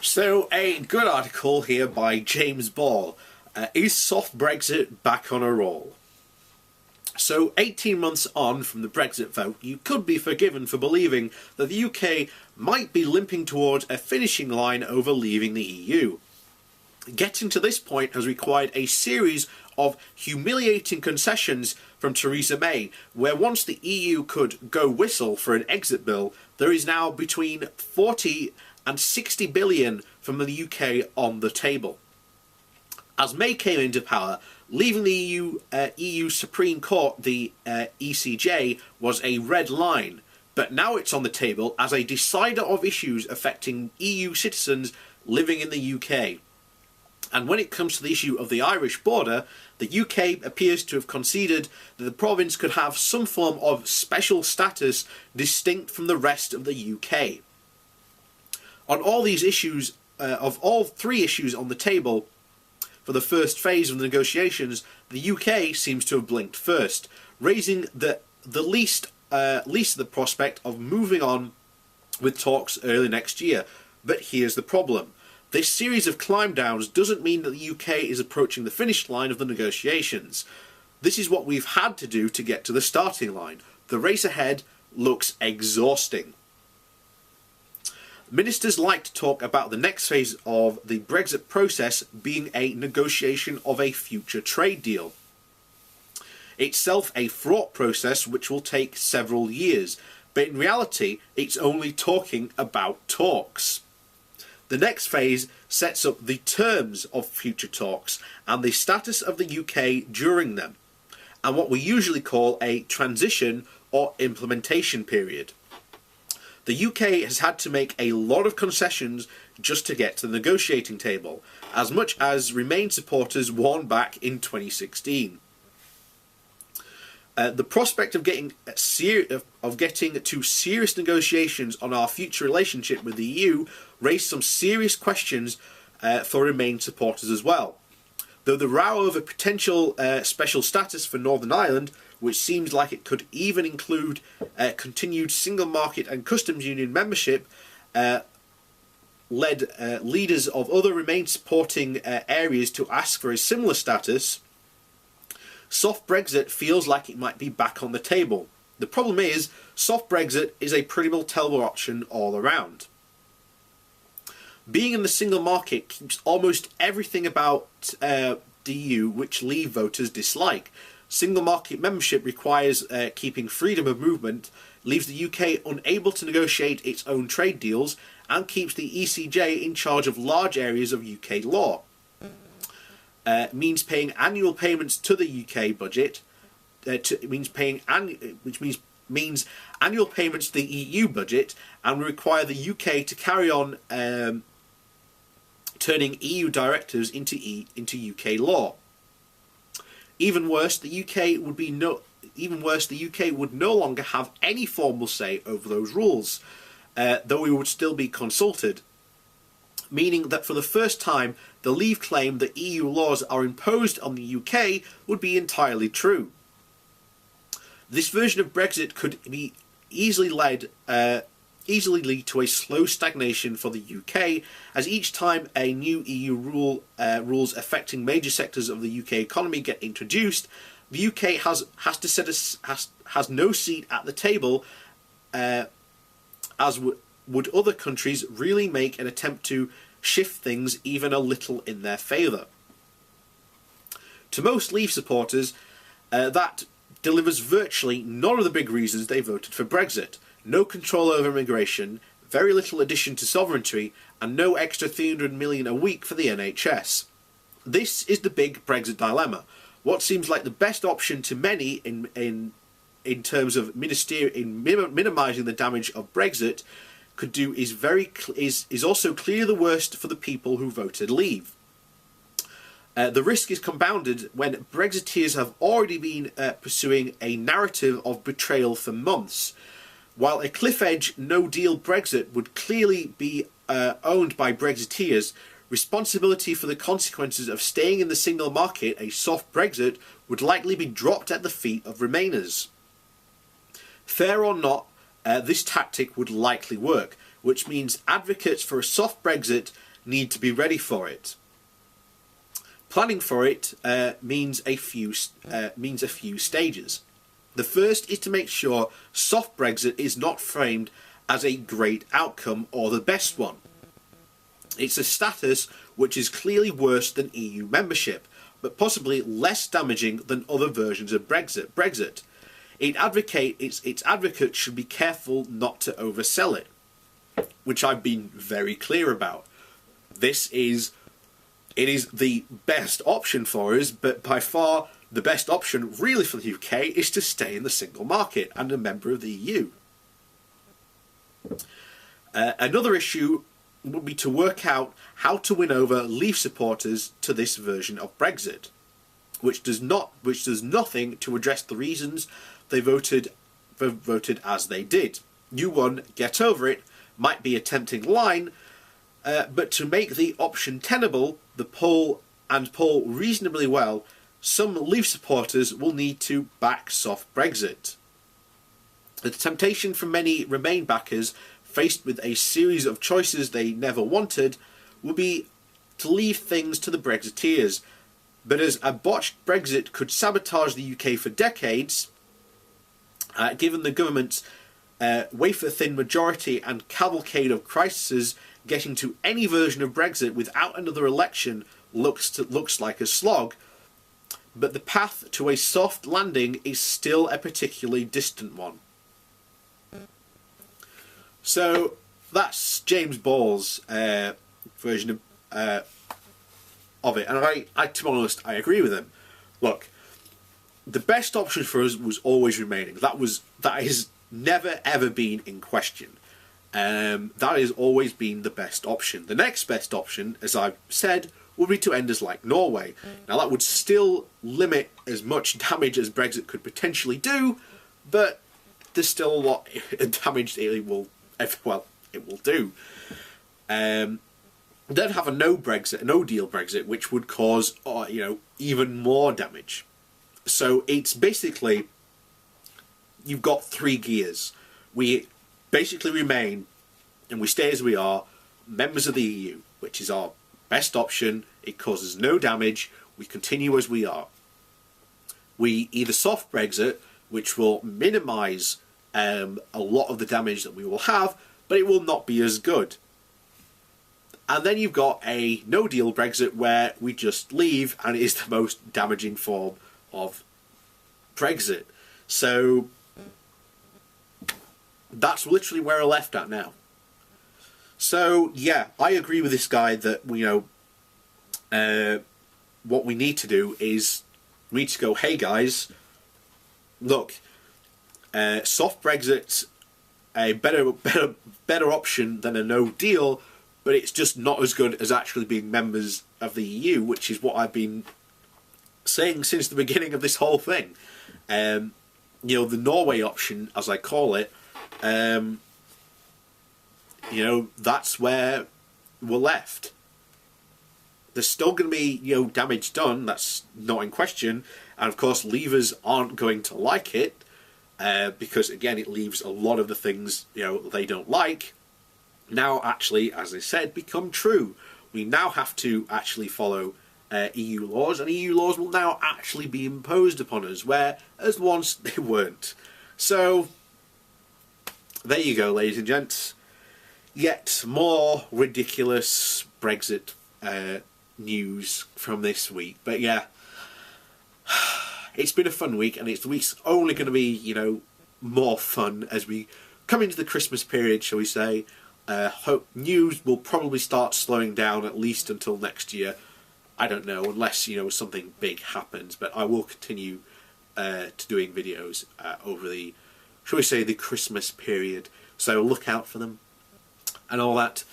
So, a good article here by James Ball. Is Soft Brexit back on a roll? So, 18 months on from the Brexit vote, you could be forgiven for believing that the UK might be limping towards a finishing line over leaving the EU. Getting to this point has required a series of humiliating concessions from Theresa May, where once the EU could go whistle for an exit bill, there is now between 40 and 60 billion from the UK on the table. As May came into power, leaving the EU Supreme Court, the ECJ, was a red line, but now it's on the table as a decider of issues affecting EU citizens living in the UK. And when it comes to the issue of the Irish border, the UK appears to have conceded that the province could have some form of special status distinct from the rest of the UK. On all these issues, of all three issues on the table for the first phase of the negotiations, the UK seems to have blinked first, raising the least of the prospect of moving on with talks early next year. But here's the problem. This series of climb downs doesn't mean that the UK is approaching the finish line of the negotiations. This is what we've had to do to get to the starting line. The race ahead looks exhausting. Ministers like to talk about the next phase of the Brexit process being a negotiation of a future trade deal. Itself a fraught process which will take several years, but in reality it's only talking about talks. The next phase sets up the terms of future talks and the status of the UK during them, and what we usually call a transition or implementation period. The UK has had to make a lot of concessions just to get to the negotiating table, as much as Remain supporters warned back in 2016. The prospect of getting to serious negotiations on our future relationship with the EU raised some serious questions for Remain supporters as well. Though the row over potential special status for Northern Ireland, which seems like it could even include continued single market and customs union membership, led leaders of other Remain supporting areas to ask for a similar status, Soft Brexit feels like it might be back on the table. The problem is, Soft Brexit is a pretty well tenable option all around. Being in the single market keeps almost everything about the EU which Leave voters dislike. Single market membership requires keeping freedom of movement, leaves the UK unable to negotiate its own trade deals, and keeps the ECJ in charge of large areas of UK law. Means paying annual payments to the UK budget, means annual payments to the EU budget, and will require the UK to carry on turning EU directives into UK law. Even worse, the UK would no longer have any formal say over those rules, though we would still be consulted. Meaning that for the first time, the Leave claim that EU laws are imposed on the UK would be entirely true. This version of Brexit could be easily lead to a slow stagnation for the UK, as each time a new EU rules affecting major sectors of the UK economy get introduced, the UK has no seat at the table, as would other countries really make an attempt to shift things even a little in their favour. To most Leave supporters, that delivers virtually none of the big reasons they voted for Brexit. No control over immigration, very little addition to sovereignty, and no extra $300 million a week for the NHS. This is the big Brexit dilemma. What seems like the best option to many in terms of minimising the damage of Brexit could do is also clearly the worst for the people who voted Leave. The risk is compounded when Brexiteers have already been pursuing a narrative of betrayal for months. While a cliff-edge no-deal Brexit would clearly be owned by Brexiteers, responsibility for the consequences of staying in the single market, a soft Brexit, would likely be dropped at the feet of Remainers. Fair or not, this tactic would likely work, which means advocates for a soft Brexit need to be ready for it. Planning for it means a few stages. The first is to make sure soft Brexit is not framed as a great outcome or the best one. It's a status which is clearly worse than EU membership, but possibly less damaging than other versions of Brexit. Its advocates should be careful not to oversell it, which I've been very clear about. It is the best option for us, but by far the best option really for the UK is to stay in the single market and a member of the EU. Another issue would be to work out how to win over Leave supporters to this version of Brexit, which does nothing to address the reasons they voted as they did. You won, get over it might be a tempting line, but to make the option tenable, poll reasonably well, some Leave supporters will need to back soft Brexit. The temptation for many Remain backers, faced with a series of choices they never wanted, will be to leave things to the Brexiteers. But as a botched Brexit could sabotage the UK for decades, given the government's wafer-thin majority and cavalcade of crises, getting to any version of Brexit without another election looks like a slog. But the path to a soft landing is still a particularly distant one. So that's James Ball's version of it, and I, to be honest, I agree with him. Look, the best option for us was always remaining. That has never ever been in question. That has always been the best option. The next best option, as I've said, would be to end us like Norway. Now that would still limit as much damage as Brexit could potentially do, but there's still a lot of damage it will do. Then have a no deal Brexit, which would cause even more damage. So it's basically, you've got three gears. We basically remain, and we stay as we are, members of the EU, which is our best option. It causes no damage. We continue as we are. We either soft Brexit, which will minimise a lot of the damage that we will have, but it will not be as good. And then you've got a no-deal Brexit where we just leave, and it is the most damaging form of Brexit. So that's literally where we're left at now. So yeah, I agree with this guy that what we need to do is we need to go, hey guys, look, soft Brexit's a better option than a no deal, but it's just not as good as actually being members of the EU, which is what I've been saying since the beginning of this whole thing. The Norway option, as I call it, that's where we're left. There's still going to be, damage done, that's not in question, and of course leavers aren't going to like it, because again it leaves a lot of the things, they don't like, now actually, as I said, become true. We now have to actually follow EU laws, and EU laws will now actually be imposed upon us, whereas once they weren't. So, there you go, ladies and gents. Yet more ridiculous Brexit news from this week. But yeah, it's been a fun week, and the week's only going to be, more fun as we come into the Christmas period, shall we say. Hope news will probably start slowing down at least until next year. I don't know, unless something big happens. But I will continue to doing videos over the, shall we say, the Christmas period. So look out for them and all that.